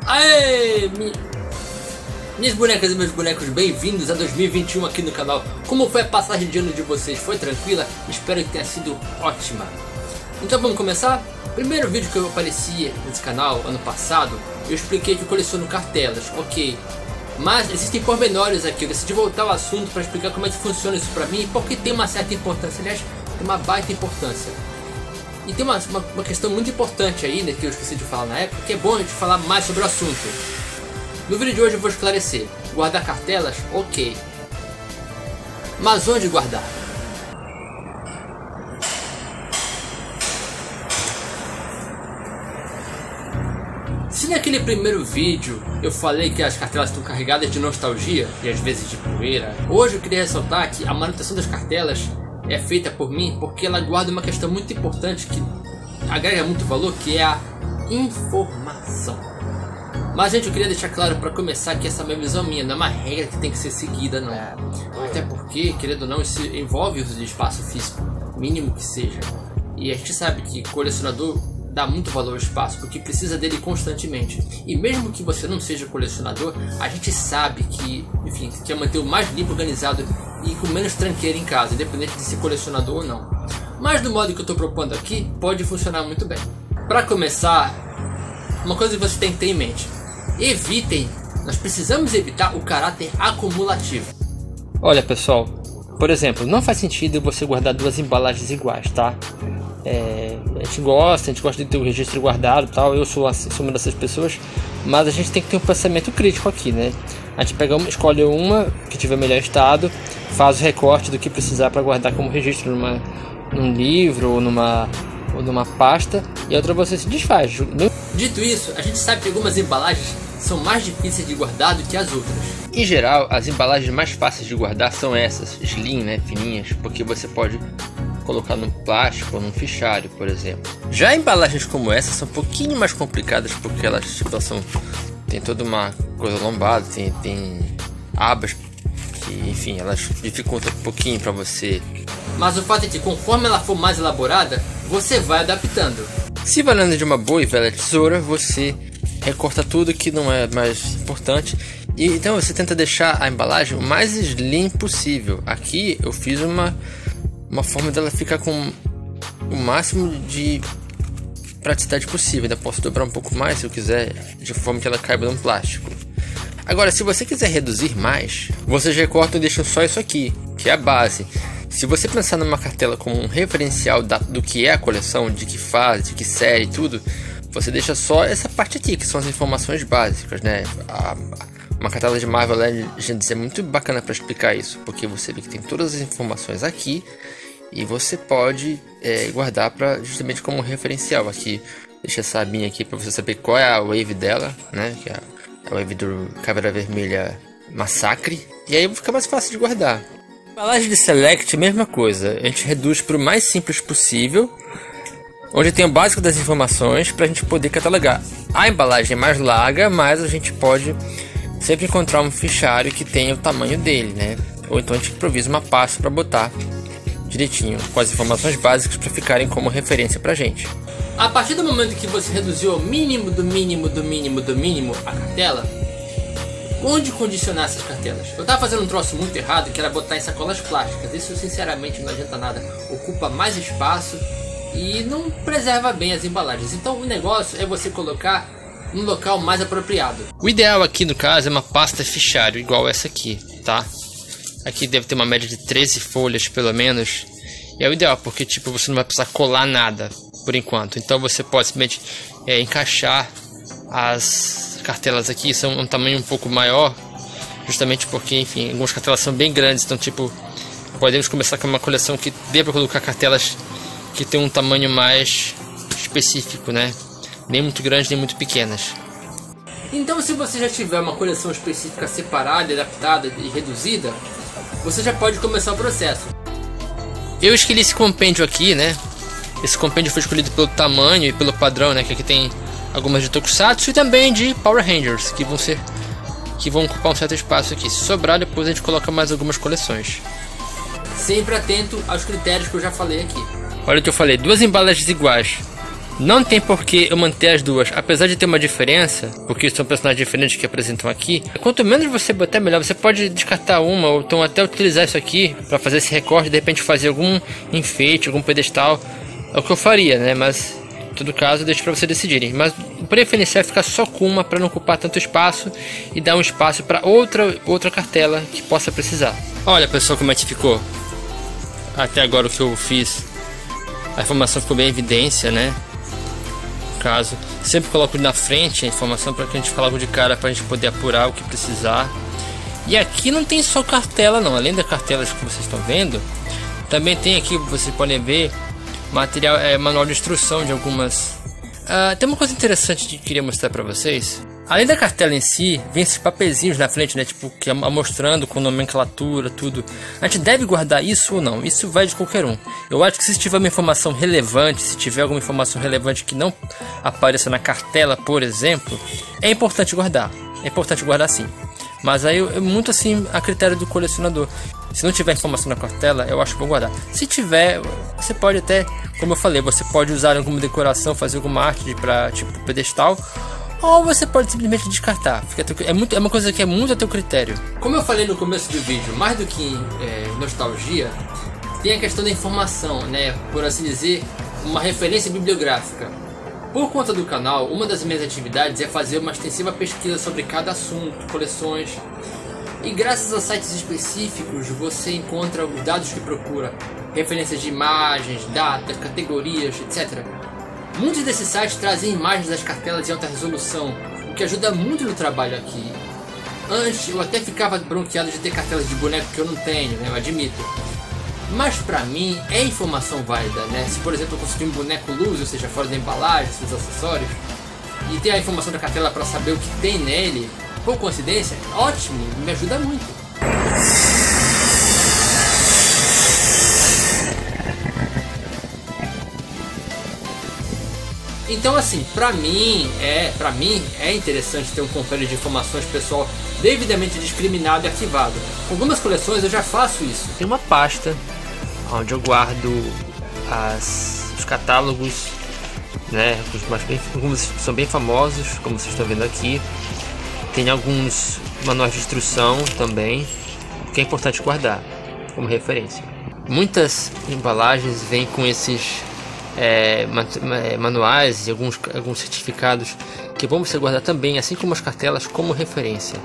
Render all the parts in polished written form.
Aê! Minhas bonecas e meus bonecos, bem-vindos a 2021 aqui no canal. Como foi a passagem de ano de vocês? Foi tranquila? Espero que tenha sido ótima. Então vamos começar? Primeiro vídeo que eu apareci nesse canal, ano passado, eu expliquei que eu coleciono cartelas, ok. Mas existem pormenores aqui, eu decidi voltar ao assunto para explicar como é que funciona isso pra mim, porque tem uma certa importância, aliás, tem uma baita importância. E tem uma questão muito importante aí, né, que eu esqueci de falar na época, que é bom a gente falar mais sobre o assunto. No vídeo de hoje eu vou esclarecer. Guardar cartelas? Ok. Mas onde guardar? Se naquele primeiro vídeo eu falei que as cartelas estão carregadas de nostalgia e às vezes de poeira, hoje eu queria ressaltar que a manutenção das cartelas é feita por mim porque ela guarda uma questão muito importante que agrega muito valor, que é a informação. Mas gente, eu queria deixar claro para começar que essa é uma visão minha, não é uma regra que tem que ser seguida não. Até porque, querendo ou não, isso envolve uso de espaço físico, mínimo que seja. E a gente sabe que colecionador dá muito valor ao espaço porque precisa dele constantemente. E mesmo que você não seja colecionador, a gente sabe que, enfim, quer manter o mais limpo, organizado e com menos tranqueira em casa, independente de ser colecionador ou não. Mas do modo que eu estou propondo aqui, pode funcionar muito bem. Para começar, uma coisa que você tem que ter em mente: evitem, nós precisamos evitar o caráter acumulativo. Olha pessoal, por exemplo, não faz sentido você guardar duas embalagens iguais, tá? A gente gosta de ter o registro guardado e tal, eu sou uma dessas pessoas, mas a gente tem que ter um pensamento crítico aqui, né? A gente escolhe uma que tiver melhor estado, faz o recorte do que precisar para guardar como registro num livro ou numa pasta, e a outra você se desfaz. Dito isso, a gente sabe que algumas embalagens são mais difíceis de guardar do que as outras. Em geral, as embalagens mais fáceis de guardar são essas, slim, né, fininhas, porque você pode colocar num plástico ou num fichário, por exemplo. Já embalagens como essa são um pouquinho mais complicadas, porque elas tem toda uma coisa lombada, tem abas que, enfim, elas dificultam um pouquinho para você. Mas o fato é que conforme ela for mais elaborada, você vai adaptando. Se valendo de uma boa e velha tesoura, você recorta tudo que não é mais importante, e então você tenta deixar a embalagem o mais slim possível. Aqui eu fiz uma forma dela ficar com o máximo de praticidade possível. Ainda posso dobrar um pouco mais se eu quiser, de forma que ela caiba num plástico. Agora, se você quiser reduzir mais, você já recorta e deixa só isso aqui, que é a base. Se você pensar numa cartela como um referencial do que é a coleção, de que fase, de que série, tudo, você deixa só essa parte aqui, que são as informações básicas, né? Uma cartela de Marvel Legends é muito bacana para explicar isso, porque você vê que tem todas as informações aqui e você pode guardar justamente como referencial. Aqui deixa essa abinha aqui para você saber qual é a wave dela, né? Que é a wave do Caveira Vermelha Massacre, e aí fica mais fácil de guardar. Embalagem de Select, mesma coisa, a gente reduz para o mais simples possível, onde tem o básico das informações para a gente poder catalogar. A embalagem é mais larga, mas a gente pode sempre encontrar um fichário que tenha o tamanho dele, né? Ou então a gente improvisa uma pasta para botar direitinho com as informações básicas para ficarem como referência pra gente. A partir do momento que você reduziu ao mínimo do mínimo do mínimo do mínimo a cartela, onde condicionar essas cartelas? Eu tava fazendo um troço muito errado, que era botar em sacolas plásticas. Isso sinceramente não adianta nada, ocupa mais espaço e não preserva bem as embalagens. Então o negócio é você colocar um local mais apropriado. O ideal aqui no caso é uma pasta fichário igual essa aqui, tá? Aqui deve ter uma média de 13 folhas pelo menos, e é o ideal porque tipo você não vai precisar colar nada por enquanto. Então você pode simplesmente encaixar as cartelas aqui, são um tamanho um pouco maior, justamente porque, enfim, algumas cartelas são bem grandes, então tipo podemos começar com uma coleção que dê para colocar cartelas que tem um tamanho mais específico, né? Nem muito grandes, nem muito pequenas. Então se você já tiver uma coleção específica separada, adaptada e reduzida, você já pode começar o processo. Eu escolhi esse compêndio aqui, né? Esse compêndio foi escolhido pelo tamanho e pelo padrão, né? Que aqui tem algumas de Tokusatsu e também de Power Rangers, que vão ocupar um certo espaço aqui. Se sobrar, depois a gente coloca mais algumas coleções. Sempre atento aos critérios que eu já falei aqui. Olha o que eu falei, duas embalagens iguais. Não tem por que eu manter as duas, apesar de ter uma diferença, porque são personagens diferentes que apresentam aqui. Quanto menos você botar, melhor. Você pode descartar uma, ou então até utilizar isso aqui para fazer esse recorte, de repente fazer algum enfeite, algum pedestal. É o que eu faria, né? Mas em todo caso, deixo para vocês decidirem. Mas o preferencial é ficar só com uma para não ocupar tanto espaço e dar um espaço para outra cartela que possa precisar. Olha, pessoal, como é que ficou. Até agora o que eu fiz, a informação ficou bem em evidência, né? Caso sempre coloco na frente a informação para que a gente fique logo de cara, para a gente poder apurar o que precisar. E aqui não tem só cartela não, além das cartelas que vocês estão vendo, também tem aqui, vocês podem ver, material, manual de instrução de algumas. Tem uma coisa interessante que eu queria mostrar para vocês. Além da cartela em si, vem esses papezinhos na frente, né? Tipo, que é mostrando com nomenclatura, tudo. A gente deve guardar isso ou não? Isso vai de qualquer um. Eu acho que se tiver uma informação relevante, se tiver alguma informação relevante que não apareça na cartela, por exemplo, é importante guardar. É importante guardar sim. Mas aí é muito assim a critério do colecionador. Se não tiver informação na cartela, eu acho bom guardar. Se tiver, você pode até, como eu falei, você pode usar alguma decoração, fazer alguma arte para tipo pedestal. Ou você pode simplesmente descartar. É uma coisa que é muito a teu critério. Como eu falei no começo do vídeo, mais do que nostalgia, tem a questão da informação, né? Por assim dizer, uma referência bibliográfica. Por conta do canal, uma das minhas atividades é fazer uma extensiva pesquisa sobre cada assunto, coleções. E graças a sites específicos, você encontra os dados que procura, referências de imagens, datas, categorias, etc. Muitos desses sites trazem imagens das cartelas em alta resolução, o que ajuda muito no trabalho aqui. Antes eu até ficava bronqueado de ter cartelas de boneco que eu não tenho, né, eu admito. Mas pra mim é informação válida, né? Se por exemplo eu conseguir um boneco luz, ou seja, fora da embalagem, seus acessórios, e ter a informação da cartela para saber o que tem nele, por coincidência, ótimo, me ajuda muito. Então assim, pra mim é interessante ter um controle de informações pessoal devidamente discriminado e arquivado. Com algumas coleções eu já faço isso. Tem uma pasta onde eu guardo os catálogos, né? Alguns são bem famosos, como vocês estão vendo aqui. Tem alguns manuais de instrução também, que é importante guardar como referência. Muitas embalagens vêm com esses manuais e alguns certificados que é bom você guardar também, assim como as cartelas, como referência.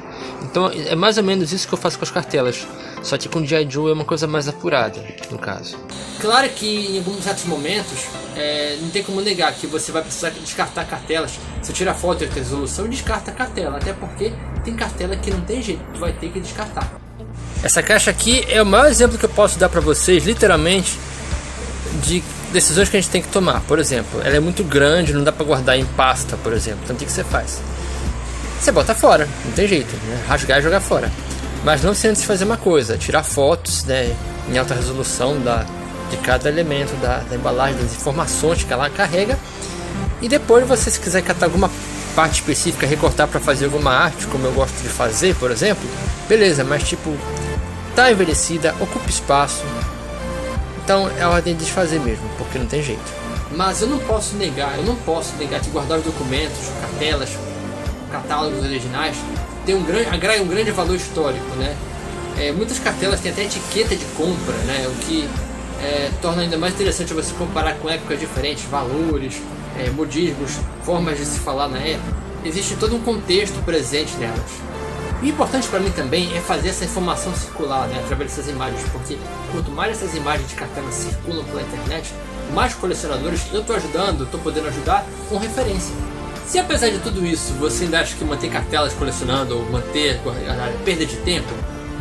Então é mais ou menos isso que eu faço com as cartelas, só que com G.I. Joe é uma coisa mais apurada, no caso. Claro que em alguns certos momentos não tem como negar que você vai precisar descartar cartelas. Você tira a foto e a resolução e descarta a cartela, até porque tem cartela que não tem jeito, tu vai ter que descartar. Essa caixa aqui é o maior exemplo que eu posso dar para vocês, literalmente, de decisões que a gente tem que tomar. Por exemplo, ela é muito grande, não dá para guardar em pasta, por exemplo. Então o que você faz? Você bota fora, não tem jeito, né? Rasgar e jogar fora. Mas não se antes de fazer uma coisa, tirar fotos, né, em alta resolução de cada elemento da embalagem, das informações que ela carrega. E depois você, se quiser catar alguma parte específica, recortar para fazer alguma arte, como eu gosto de fazer, por exemplo, beleza, mas tipo, tá envelhecida, ocupa espaço. Então é a ordem de desfazer mesmo, porque não tem jeito. Mas eu não posso negar que guardar os documentos, cartelas, catálogos originais agrega um grande valor histórico, né? Muitas cartelas têm até etiqueta de compra, né? O que torna ainda mais interessante você comparar com épocas diferentes, valores, modismos, formas de se falar na época. Existe todo um contexto presente nelas. O importante para mim também é fazer essa informação circular, né, através dessas imagens, porque quanto mais essas imagens de cartela circulam pela internet, mais colecionadores eu estou ajudando, estou podendo ajudar com referência. Se apesar de tudo isso você ainda acha que manter cartelas colecionando ou manter perda de tempo,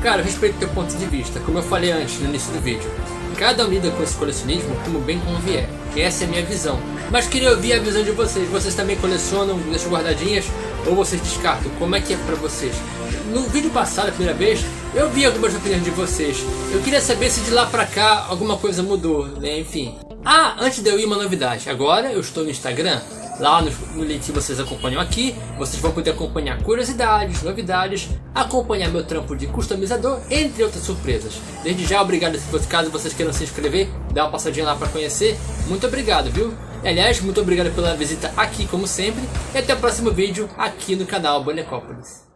cara, eu respeito o teu ponto de vista, como eu falei antes no início do vídeo. Cada um lida com esse colecionismo como bem convier, essa é a minha visão. Mas queria ouvir a visão de vocês. Vocês também colecionam, deixam guardadinhas ou vocês descartam? Como é que é pra vocês? No vídeo passado, a primeira vez, eu vi algumas opiniões de vocês. Eu queria saber se de lá pra cá alguma coisa mudou, né? Enfim. Antes de eu ir, uma novidade. Agora eu estou no Instagram. Lá no link que vocês acompanham aqui, vocês vão poder acompanhar curiosidades, novidades, acompanhar meu trampo de customizador, entre outras surpresas. Desde já, obrigado caso vocês queiram se inscrever, dá uma passadinha lá para conhecer. Muito obrigado, viu? Aliás, muito obrigado pela visita aqui como sempre, e até o próximo vídeo aqui no canal Bonecópolis.